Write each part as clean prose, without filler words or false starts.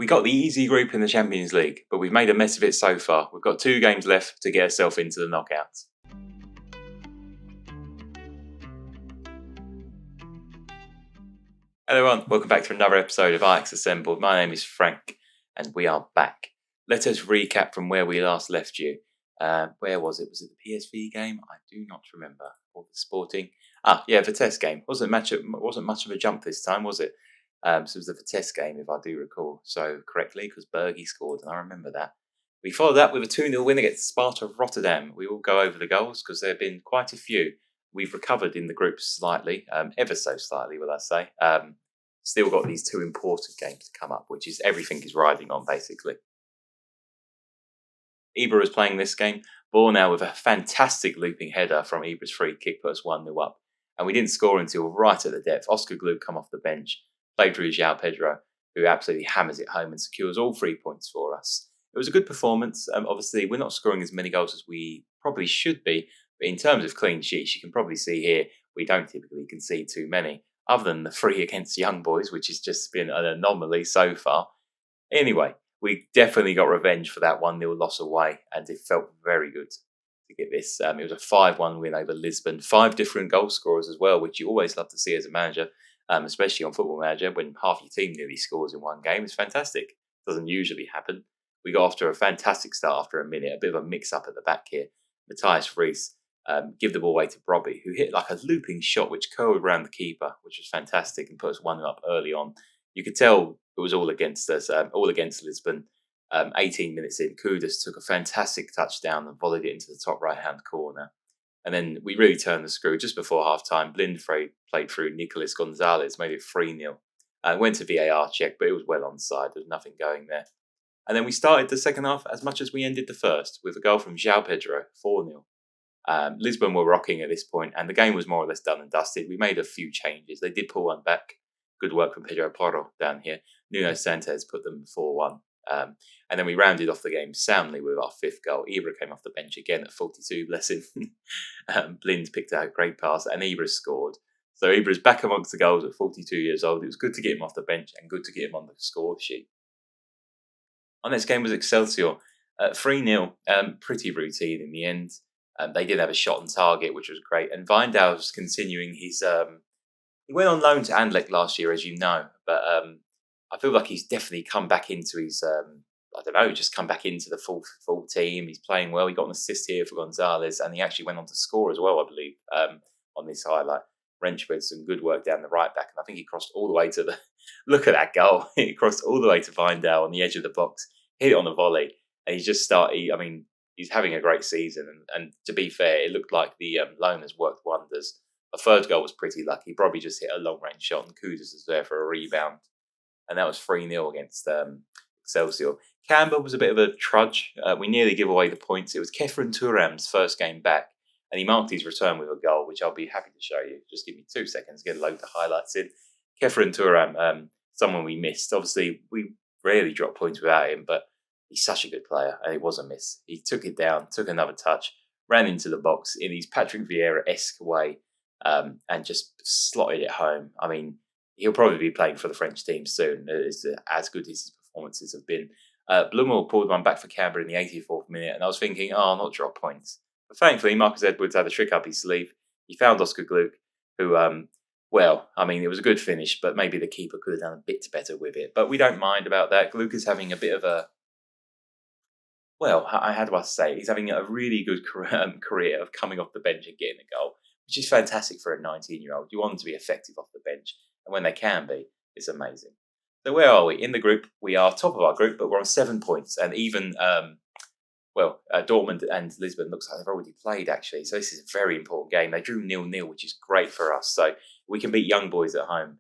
We got the easy group in the Champions League, but we've made a mess of it so far. We've got 2 games left to get ourselves into the knockouts. Hello everyone, welcome back to another episode of Ajax Assembled. My name is Frank and we are back. Let us recap from where we last left you. Where was it? Was it the PSV game? I do not remember. Or the Sporting? The test game. Wasn't much of a jump this time, was it? So it was the Vitesse game, if I do recall so correctly, because Bergie scored, and I remember that. We followed that with a 2-0 win against Sparta Rotterdam. We will go over the goals because there have been quite a few. We've recovered in the group slightly, ever so slightly, will I say. Still got these 2 important games to come up, which is everything is riding on, basically. Ibra is playing this game. Ball now with a fantastic looping header from Ibra's free kick put us 1-0 up. And we didn't score until right at the depth. Oscar Gluck come off the bench. Played through João Pedro, who absolutely hammers it home and secures all 3 points for us. It was a good performance. Obviously, we're not scoring as many goals as we probably should be, but in terms of clean sheets, you can probably see here we don't typically concede too many, other than the 3 against Young Boys, which has just been an anomaly so far. Anyway, we definitely got revenge for that 1-0 loss away, and it felt very good to get this. It was a 5-1 win over Lisbon. 5 different goal scorers as well, which you always love to see as a manager. Especially on Football Manager, when half your team nearly scores in one game. It's fantastic. Doesn't usually happen. We got off to a fantastic start after a minute. A bit of a mix-up at the back here. Matthias Rees give the ball away to Brobby, who hit like a looping shot which curled around the keeper, which was fantastic and put us 1-0 up early on. You could tell it was all against us, all against Lisbon. 18 minutes in, Kudus took a fantastic touchdown and volleyed it into the top right-hand corner. And then we really turned the screw just before half-time. Blind played through Nicolas Gonzalez, made it 3-0. Went to VAR check, but it was well onside. There was nothing going there. And then we started the second half as much as we ended the first, with a goal from João Pedro, 4-0. Lisbon were rocking at this point, and the game was more or less done and dusted. We made a few changes. They did pull one back. Good work from Pedro Porro down here. Nuno Santos put them 4-1. And then we rounded off the game soundly with our 5th goal. Ibra came off the bench again at 42, bless him. Blind picked out a great pass and Ibra scored. So Ibra's back amongst the goals at 42 years old. It was good to get him off the bench and good to get him on the score sheet. Our next game was Excelsior. 3-0, pretty routine in the end. They did have a shot on target, which was great. And Wijndal's continuing his... he went on loan to Anderlecht last year, as you know, but... I feel like he's definitely come back into his, just come back into the full team. He's playing well. He got an assist here for Gonzalez, and he actually went on to score as well, I believe, on this highlight. Wrench with some good work down the right back, and I think he crossed all the way to the... Look at that goal. He crossed all the way to Wijndal on the edge of the box, hit it on the volley, and he's just he's having a great season. And to be fair, it looked like the loan has worked wonders. The 3rd goal was pretty lucky. Probably just hit a long-range shot, and Kudus was there for a rebound. And that was 3-0 against Excelsior. Campbell was a bit of a trudge. We nearly give away the points. It was Kefren Turam's first game back, and he marked his return with a goal, which I'll be happy to show you. Just give me 2 seconds to get a load of highlights in. Kefren Turam, someone we missed. Obviously, we rarely drop points without him, but he's such a good player, and it was a miss. He took it down, took another touch, ran into the box in his Patrick Vieira-esque way, and just slotted it home. I mean, he'll probably be playing for the French team soon, as good as his performances have been. Blumel pulled one back for Canberra in the 84th minute, and I was thinking, not drop points. But thankfully, Marcus Edwards had a trick up his sleeve. He found Oscar Gluck, who, it was a good finish, but maybe the keeper could have done a bit better with it. But we don't mind about that. Gluck is having a bit of a... how do I say? He's having a really good career of coming off the bench and getting a goal, which is fantastic for a 19-year-old. You want them to be effective off the bench. And when they can be, it's amazing. So where are we? In the group, we are top of our group, but we're on 7 points. And even, Dortmund and Lisbon looks like they've already played, actually. So this is a very important game. They drew 0-0, which is great for us. So we can beat Young Boys at home.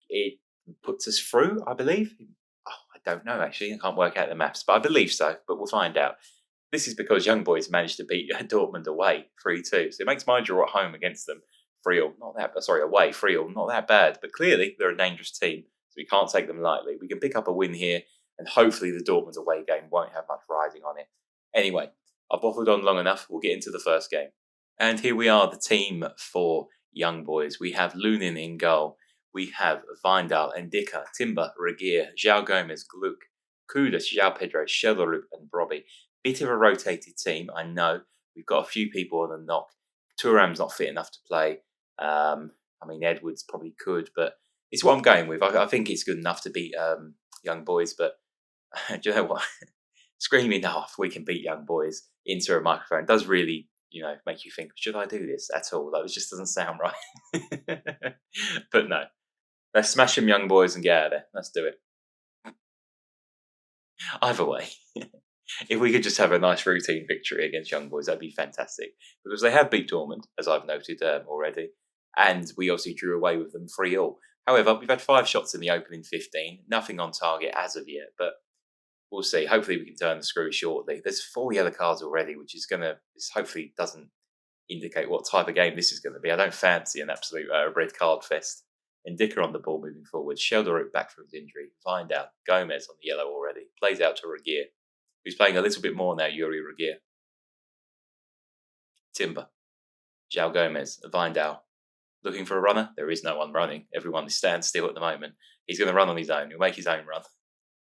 It puts us through, I believe. I don't know, actually. I can't work out the maths, but I believe so. But we'll find out. This is because Young Boys managed to beat Dortmund away 3-2. So it makes my draw at home against them 3-0, away 3-0, not that bad. But clearly, they're a dangerous team, so we can't take them lightly. We can pick up a win here, and hopefully the Dortmund away game won't have much riding on it. Anyway, I've waffled on long enough. We'll get into the first game. And here we are, the team for Young Boys. We have Lunin in goal. we have Vindal, Ndika, Timber, Regier, João Gomez, Gluck, Kudus, João Pedro, Sheldon and Robbie. Bit of a rotated team, I know. We've got a few people on the knock. Thuram's not fit enough to play. I mean, Edwards probably could, but it's what I'm going with. I think it's good enough to beat young boys, but do you know what? Screaming off, we can beat young boys into a microphone does really, make you think, should I do this at all? That just doesn't sound right. But no, let's smash them young boys and get out of there. Let's do it. Either way, if we could just have a nice routine victory against young boys, that'd be fantastic. Because they have beat Dortmund, as I've noted already, and we obviously drew away with them 3-3. However, we've had 5 shots in the opening 15, nothing on target as of yet, but we'll see. Hopefully we can turn the screw shortly. There's 4 yellow cards already, which is hopefully doesn't indicate what type of game this is going to be. I don't fancy an absolute red card fest. Ndika on the ball moving forward. Sheldon back from his injury. Vindal, Gomez on the yellow already. Plays out to Regier, who's playing a little bit more now, Yuri Regier. Timber, João Gomez, Vindal. Looking for a runner? There is no one running. Everyone is standstill at the moment. He's going to run on his own. He'll make his own run.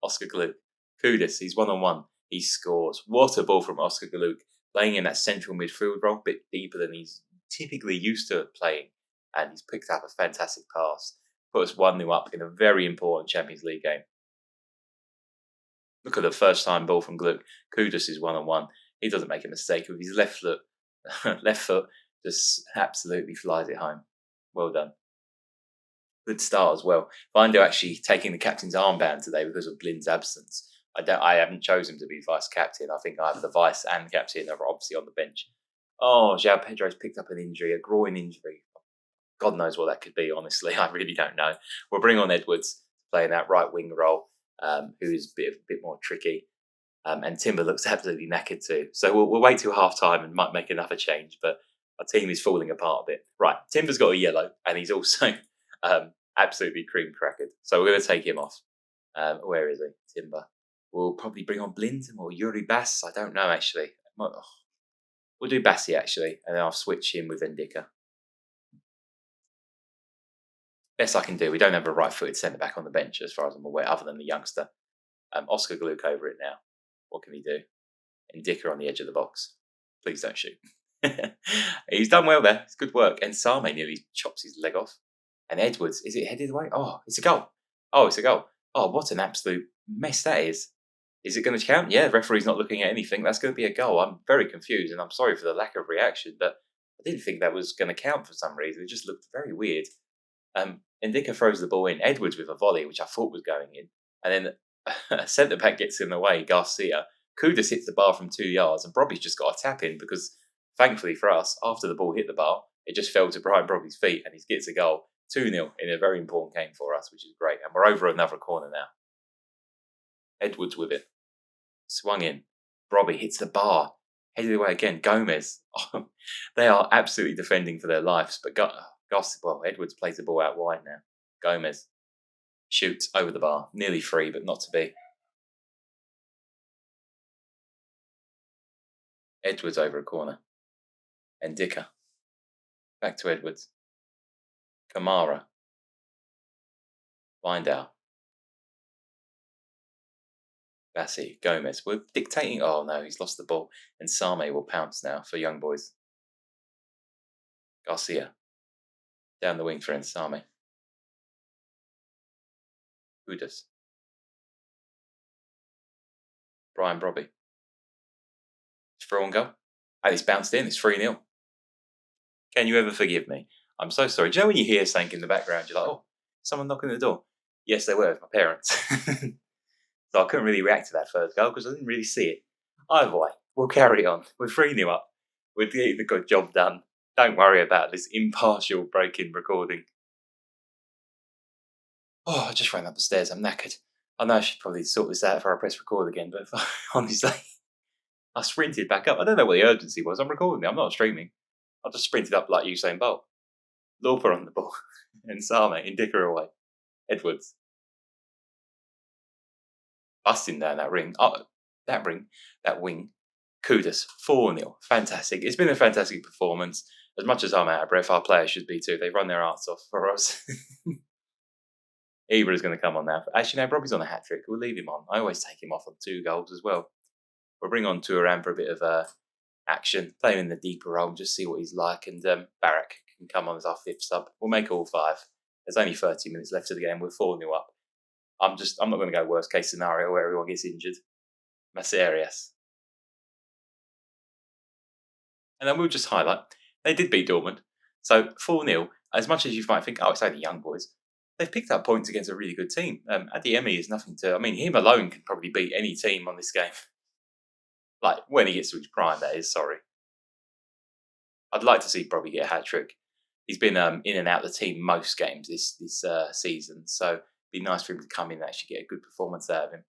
Oscar Gluck. Kudus, he's 1-on-1. He scores. What a ball from Oscar Gluck. Playing in that central midfield role, a bit deeper than he's typically used to playing. And he's picked up a fantastic pass. Put us 1-0 up in a very important Champions League game. Look at the first time ball from Gluck. Kudus is 1-on-1. He doesn't make a mistake with his left foot just absolutely flies it home. Well done. Good start as well. Vindal actually taking the captain's armband today because of Blind's absence. I haven't chosen to be vice captain. I think either the vice and captain are obviously on the bench. Oh, João Pedro's picked up an injury, a groin injury. God knows what that could be, honestly. I really don't know. We'll bring on Edwards playing that right wing role, who is a bit more tricky. And Timber looks absolutely knackered too. So we'll wait till half time and might make another change. But our team is falling apart a bit. Right, Timber's got a yellow and he's also absolutely cream crackered. So we're going to take him off. Where is he? Timber. We'll probably bring on Blind or Yuri Bass. I don't know, actually. We'll do Bassi, actually, and then I'll switch him with Ndika. Best I can do. We don't have a right-footed centre-back on the bench, as far as I'm aware, other than the youngster. Oscar Gluck over it now. What can he do? Ndika on the edge of the box. Please don't shoot. He's done well there. It's good work. And Same nearly chops his leg off. And Edwards, is it headed away? Oh, it's a goal. Oh, it's a goal. Oh, what an absolute mess that is. Is it going to count? Yeah, the referee's not looking at anything. That's going to be a goal. I'm very confused, and I'm sorry for the lack of reaction, but I didn't think that was going to count for some reason. It just looked very weird. Ndika throws the ball in. Edwards with a volley, which I thought was going in. And then a centre-back gets in the way, Garcia. Kudus hits the bar from 2 yards, and Brobby's just got a tap in because, thankfully for us, after the ball hit the bar, it just fell to Brian Brobby's feet, and he gets a goal. 2-0 in a very important game for us, which is great. And we're over another corner now. Edwards with it. Swung in. Brobby hits the bar. Headed away again. Gomez. Oh, they are absolutely defending for their lives. But Edwards plays the ball out wide now. Gomez shoots over the bar. Nearly free, but not to be. Edwards over a corner. Ndika. Back to Edwards. Kamara. Vindal. Bassi, Gomez. We're dictating. Oh no, he's lost the ball. And Same will pounce now for young boys. Garcia. Down the wing for Same. Kudus. Brian Brobby. It's throw and go. And it's bounced in. It's 3-0. Can you ever forgive me? I'm so sorry. Do you know when you hear something in the background, you're like, oh, someone knocking at the door? Yes, they were, my parents. So I couldn't really react to that first goal because I didn't really see it. Either way, we'll carry on. We're 3-0 up. We're getting the good job done. Don't worry about this impartial break-in recording. Oh, I just ran up the stairs. I'm knackered. I know I should probably sort this out before I press record again, but honestly, I sprinted back up. I don't know what the urgency was. I'm recording it. I'm not streaming. I just sprinted up like Usain Bolt. Lauper on the ball. And Same, Ndika away. Edwards. Busting down that ring. Oh, that wing. Kudus, 4-0. Fantastic. It's been a fantastic performance. As much as I'm out of breath, our players should be too. They've run their arts off for us. Ibra is going to come on now. Actually, no, Robbie's on a hat trick. We'll leave him on. I always take him off on 2 goals as well. We'll bring on Thuram for a bit of action, play him in the deeper role, and just see what he's like. And Barak can come on as our 5th sub. We'll make all 5. There's only 30 minutes left of the game. We're 4-0 up. I'm not going to go worst case scenario where everyone gets injured. Maserias. And then we'll just highlight, they did beat Dortmund. So 4-0, as much as you might think, oh, it's only young boys, they've picked up points against a really good team. Adeyemi is nothing to, I mean, him alone can probably beat any team on this game. Like, when he gets to his prime, that is, sorry. I'd like to see probably get a hat-trick. He's been in and out of the team most games this season, so it'd be nice for him to come in and actually get a good performance out of him.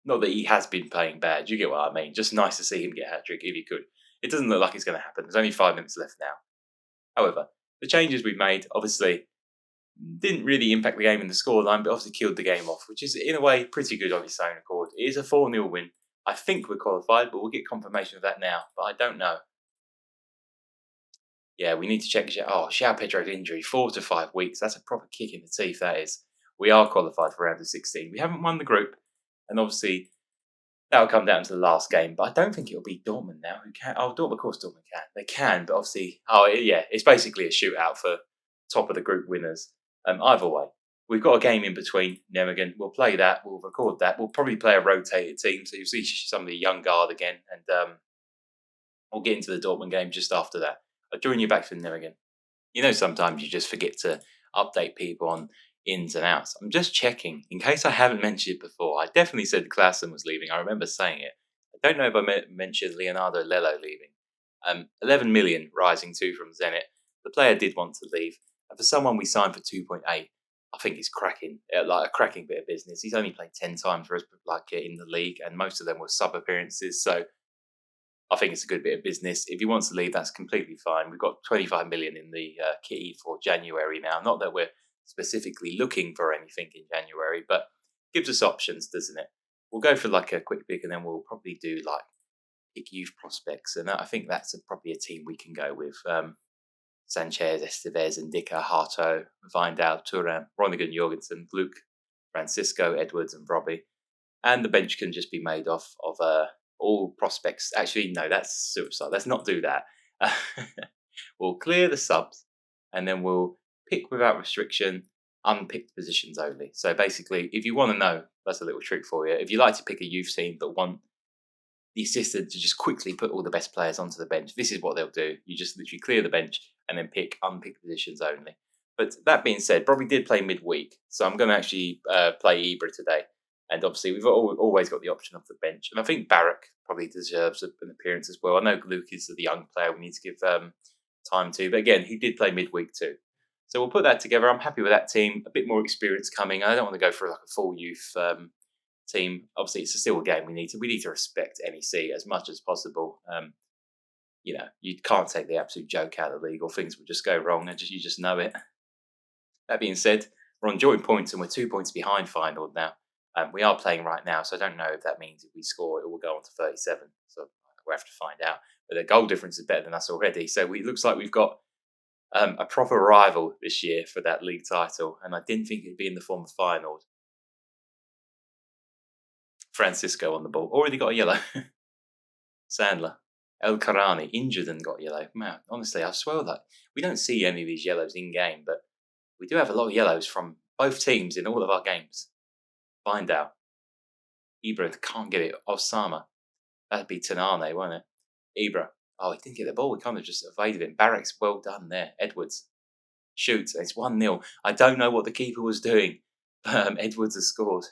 Not that he has been playing bad, you get what I mean. Just nice to see him get a hat-trick if he could. It doesn't look like it's going to happen. There's only 5 minutes left now. However, the changes we've made obviously didn't really impact the game in the scoreline, but obviously killed the game off, which is in a way pretty good on its own accord. It is a 4-0 win. I think we're qualified, but we'll get confirmation of that now. But I don't know. Yeah, we need to check. Oh, João Pedro's injury, 4 to 5 weeks. That's a proper kick in the teeth, that is. We are qualified for round of 16. We haven't won the group, and obviously that'll come down to the last game. But I don't think it'll be Dortmund now. Who can? Oh, Dortmund, of course, Dortmund can. They can, but obviously, it's basically a shootout for top of the group winners. Either way, we've got a game in between Nijmegen. We'll play that. We'll record that. We'll probably play a rotated team, so you'll see some of the young guard again, and we'll get into the Dortmund game just after that. I'll join you back for Nijmegen. You know, sometimes you just forget to update people on ins and outs. I'm just checking in case I haven't mentioned it before. I definitely said Klaassen was leaving. I remember saying it. I don't know if I mentioned Leonardo Lello leaving. 11 million rising too from Zenit. The player did want to leave. And for someone we signed for 2.8, I think he's cracking, like a cracking bit of business. He's only played 10 times for us, in the league, and most of them were sub appearances. So I think it's a good bit of business. If he wants to leave, that's completely fine. We've got 25 million in the kitty for January now. Not that we're specifically looking for anything in January, but gives us options, doesn't it? We'll go for like a quick pick, and then we'll probably do like pick youth prospects, and I think that's probably a team we can go with. Sanchez, Estevez, and Dicker, Harto, Vindal, Thuram, Ronigan, Jorgensen, Luke, Francisco, Edwards, and Robbie. And the bench can just be made off of all prospects. Actually, no, that's suicide. Let's not do that. We'll clear the subs, and then we'll pick without restriction, unpicked positions only. So basically, if you want to know, that's a little trick for you. If you like to pick a youth team but want the assistant to just quickly put all the best players onto the bench, this is what they'll do. You just literally clear the bench and then pick unpicked positions only. But that being said, Bobby did play midweek, so I'm going to actually play Ibra today. And obviously, we've always got the option off the bench. And I think Barak probably deserves an appearance as well. I know Luke is the young player we need to give time to. But again, he did play midweek too. So we'll put that together. I'm happy with that team. A bit more experience coming. I don't want to go for like a full youth team. Obviously, it's still a game we need to respect NEC as much as possible. You can't take the absolute joke out of the league, or things will just go wrong, and you just know it. That being said, we're on joint points, and we're 2 points behind Feyenoord now. We are playing right now, so I don't know if that means if we score, it will go on to 37. So we'll have to find out. But the goal difference is better than us already. So it looks like we've got a proper rival this year for that league title, and I didn't think it'd be in the form of Feyenoord. Francisco on the ball. Already got a yellow. Sandler. El Karani, injured and got yellow. Man, honestly, I swear that we don't see any of these yellows in game, but we do have a lot of yellows from both teams in all of our games. Find out. Ibra can't get it. Osama. That'd be Tanane, won't it? Ibra. Oh, he didn't get the ball. We kind of just evaded him. Barak's well done there. Edwards shoots. It's 1-0. I don't know what the keeper was doing, but Edwards has scored.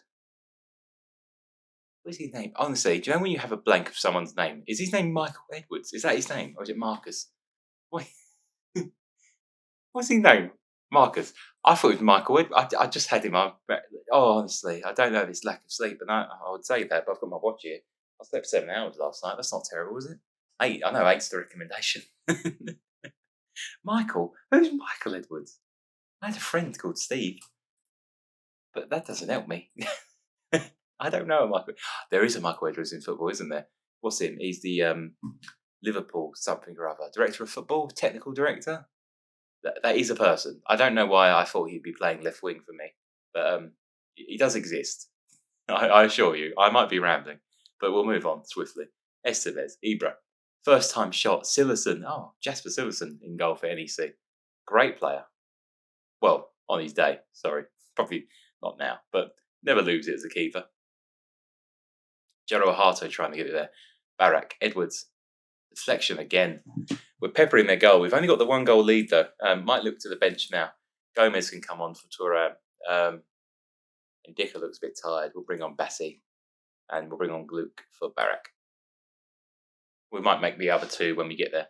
What's his name? Honestly, do you know when you have a blank of someone's name? Is his name Michael Edwards? Is that his name? Or is it Marcus? Wait. What's his name? Marcus. I thought it was Michael Edwards. I just had him on. Honestly, I don't know if it's lack of sleep, and I would say that, but I've got my watch here. I slept 7 hours last night. That's not terrible, is it? 8. I know 8's the recommendation. Michael? Who's Michael Edwards? I had a friend called Steve, but that doesn't help me. I don't know a Michael. There is a Michael Edwards in football, isn't there? What's him? He's the Liverpool something or other. Director of football? Technical director? That is a person. I don't know why I thought he'd be playing left wing for me, but he does exist. I assure you. I might be rambling, but we'll move on swiftly. Estevez, Ibra, first time shot. Silerson, Jasper Silerson in goal for NEC. Great player. Well, on his day, sorry. Probably not now, but never lose it as a keeper. Jero Hato trying to get it there. Barak, Edwards, deflection again. We're peppering their goal. We've only got the 1-goal lead though. Might look to the bench now. Gomez can come on for Thuram. And Dicker looks a bit tired. We'll bring on Bassi. And we'll bring on Gluck for Barak. We might make the other two when we get there.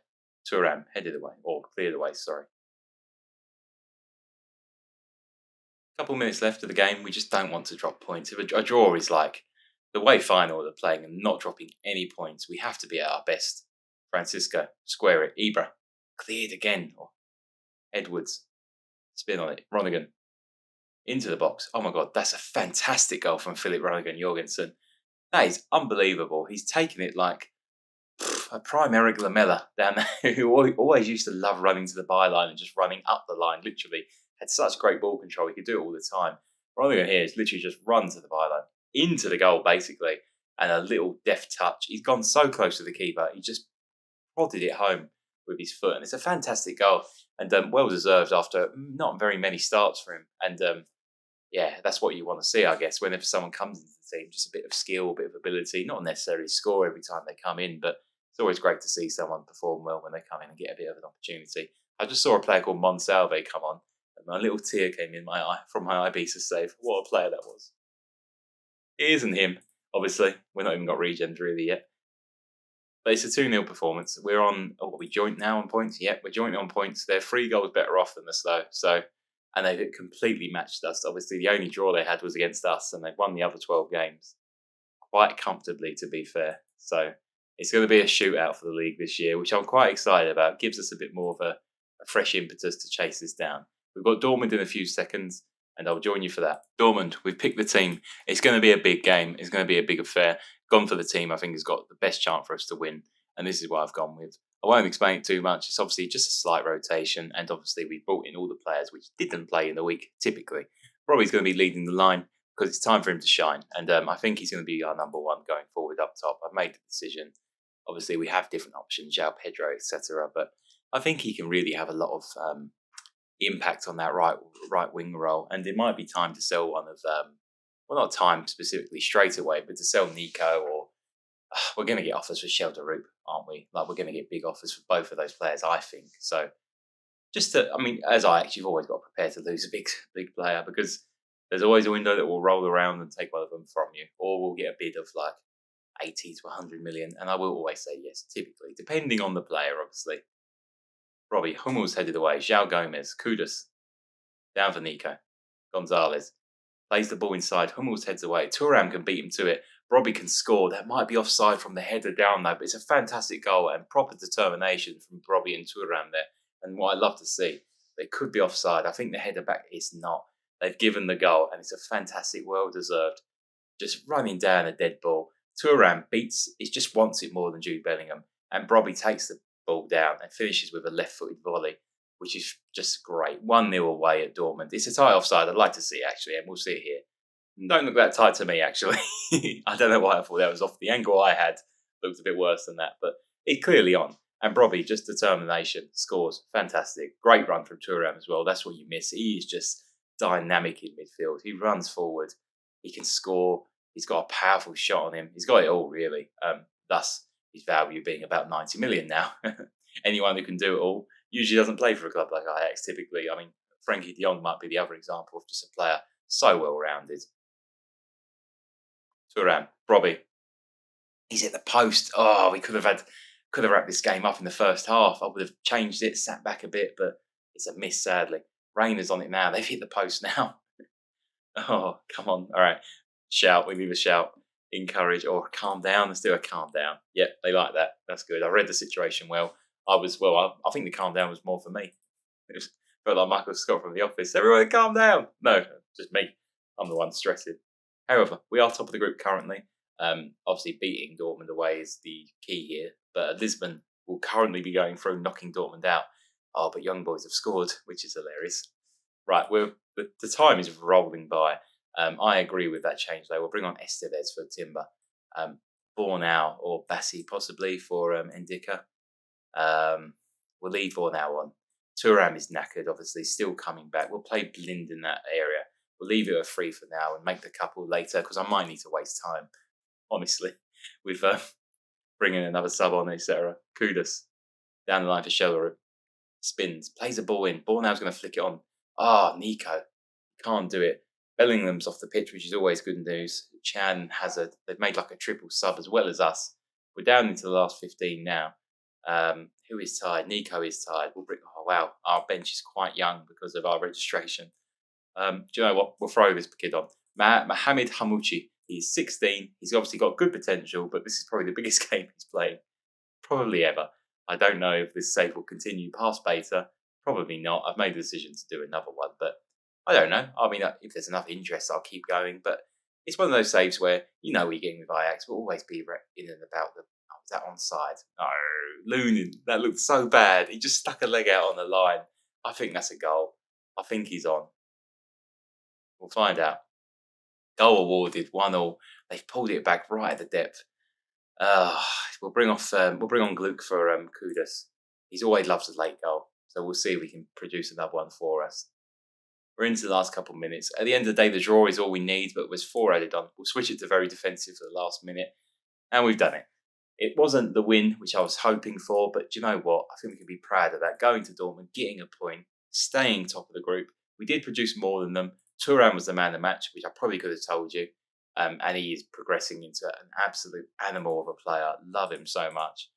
Thuram headed away, or cleared away, sorry. Couple minutes left of the game. We just don't want to drop points. If a draw is like the way final are playing and not dropping any points, we have to be at our best. Francisco, square it. Ibra, cleared again. Edwards, spin on it. Ronigan, into the box. Oh my God, that's a fantastic goal from Philip Ronigan Jorgensen. That is unbelievable. He's taken it like a prime Eric Lamela down there, who always used to love running to the byline and just running up the line, literally. Had such great ball control, he could do it all the time. Ronigan here is literally just run to the byline, into the goal basically, and a little deft touch. He's gone so close to the keeper, he just prodded it home with his foot, and it's a fantastic goal, and well deserved after not very many starts for him. And yeah, that's what you want to see, I guess, whenever someone comes into the team, just a bit of skill, a bit of ability, not necessarily score every time they come in, but it's always great to see someone perform well when they come in and get a bit of an opportunity. I just saw a player called Monsalve come on, and my little tear came in my eye from my Ibiza save. What a player that was. It isn't him, obviously. We're not even got regen really yet. But it's a 2-0 performance. We're on, are we joint now on points? Yep, we're joint on points. They're 3 goals better off than us though. And they've completely matched us. Obviously, the only draw they had was against us, and they've won the other 12 games quite comfortably, to be fair. So it's going to be a shootout for the league this year, which I'm quite excited about. It gives us a bit more of a fresh impetus to chase this down. We've got Dortmund in a few seconds, and I'll join you for that. Dortmund, we've picked the team. It's going to be a big game. It's going to be a big affair. Gone for the team I think has got the best chance for us to win, and this is what I've gone with. I won't explain it too much. It's obviously just a slight rotation, and obviously we've brought in all the players which didn't play in the week, typically. Probably he's going to be leading the line because it's time for him to shine, and I think he's going to be our number one going forward up top. I've made the decision. Obviously, we have different options, João Pedro, etc., but I think he can really have a lot of impact on that right wing role, and it might be time to sell one of well, not time specifically straight away, but to sell Nico, or we're going to get offers for Shelter Roop, aren't we? Like, we're going to get big offers for both of those players, I think. So just to, I mean, as Ajax, you've always got to prepare to lose a big player, because there's always a window that will roll around and take one of them from you, or we'll get a bid of like 80 to 100 million, and I will always say yes, typically, depending on the player, obviously. Robbie, Hummels headed away. João Gomez, Kudus, down for Nico. Gonzalez plays the ball inside. Hummels heads away. Thuram can beat him to it. Robbie can score. That might be offside from the header down though, but it's a fantastic goal and proper determination from Robbie and Thuram there. And what I love to see, they could be offside. I think the header back is not. They've given the goal, and it's a fantastic, well-deserved, just running down a dead ball. Thuram beats, he just wants it more than Jude Bellingham, and Robbie takes the ball down and finishes with a left-footed volley, which is just great. 1-0 away at Dortmund. It's a tight offside. I'd like to see it, actually, and we'll see it here. Don't look that tight to me, actually. I don't know why I thought that was off. The angle I had looked a bit worse than that, but it's clearly on. And Robbie, just determination, scores. Fantastic. Great run from Thuram as well. That's what you miss. He is just dynamic in midfield. He runs forward. He can score. He's got a powerful shot on him. He's got it all, really. Thus, his value being about 90 million now. Anyone who can do it all usually doesn't play for a club like Ajax, typically. I mean, Frankie de Jong might be the other example of just a player so well-rounded. Thuram, Robbie. He's at the post. Oh, we could have wrapped this game up in the first half. I would have changed it, sat back a bit, but it's a miss, sadly. Rainer's on it now. They've hit the post now. Oh, come on. All right. Shout. We leave a shout. Encourage, or calm down. Let's do a calm down. Yep, they like that. That's good. I read the situation well. I think the calm down was more for me. It felt like Michael Scott from The Office. Everyone calm down. No, just me. I'm the one stressing. However, we are top of the group currently. Obviously, beating Dortmund away is the key here. But Lisbon will currently be going through, knocking Dortmund out. Oh, but young boys have scored, which is hilarious. Right, the time is rolling by. I agree with that change though. We'll bring on Estevez for Timber, um, Bornau or Bassi possibly for Ndika. Um, we'll leave Bornau on. Turam is knackered, obviously, still coming back. We'll play Blind in that area. We'll leave it a free for now and make the couple later because I might need to waste time, honestly, with bringing another sub on, etc. Kudus down the line for Shelleru. Spins, plays a ball in. Bornau's going to flick it on. Nico. Can't do it. Bellingham's off the pitch, which is always good news. Chan, Hazard, they've made like a triple sub as well as us. We're down into the last 15 now. Who is tired? Nico is tired. Oh, wow. Our bench is quite young because of our registration. Do you know what? We'll throw this kid on. Mohamed Hamouchi. He's 16. He's obviously got good potential, but this is probably the biggest game he's played probably ever. I don't know if this save will continue past beta. Probably not. I've made the decision to do another one, but I don't know. I mean, if there's enough interest, I'll keep going. But it's one of those saves where you know we're getting with Ajax. We'll always be in and about the. Oh, was that onside? No, Lunin. That looked so bad. He just stuck a leg out on the line. I think that's a goal. I think he's on. We'll find out. Goal awarded, 1-1. They've pulled it back right at the depth. We'll bring on Gluck for Kudus. He's always loves a late goal, so we'll see if we can produce another one for us. We're into the last couple of minutes. At the end of the day, the draw is all we need, but with 4 added on, we'll switch it to very defensive for the last minute, and we've done it. It wasn't the win which I was hoping for, but do you know what? I think we can be proud of that. Going to Dortmund, getting a point, staying top of the group. We did produce more than them. Turan was the man of the match, which I probably could have told you. And he is progressing into an absolute animal of a player. Love him so much.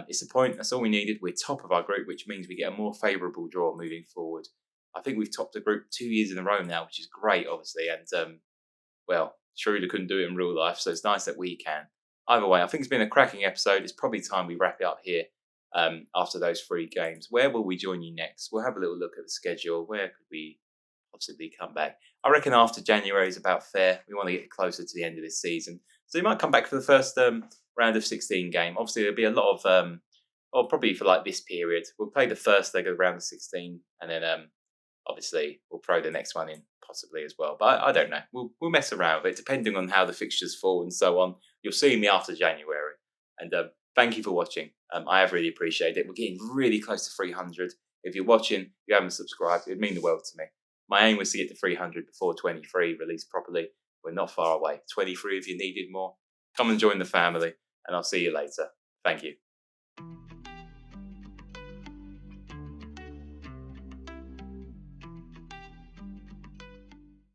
It's a point. That's all we needed. We're top of our group, which means we get a more favourable draw moving forward. I think we've topped the group 2 years in a row now, which is great, obviously. And, Schroeder couldn't do it in real life, so it's nice that we can. Either way, I think it's been a cracking episode. It's probably time we wrap it up here after those 3 games. Where will we join you next? We'll have a little look at the schedule. Where could we possibly come back? I reckon after January is about fair. We want to get closer to the end of this season. So we might come back for the first round of 16 game. Obviously, there'll be a lot of, probably for like this period. We'll play the first leg of round of 16 and then obviously we'll throw the next one in possibly as well. But I don't know. We'll mess around with it depending on how the fixtures fall and so on. You'll see me after January. And thank you for watching. I have really appreciated it. We're getting really close to 300. If you're watching, you haven't subscribed, it would mean the world to me. My aim was to get to 300 before 23 released properly. We're not far away. 23 if you needed more. Come and join the family, and I'll see you later. Thank you.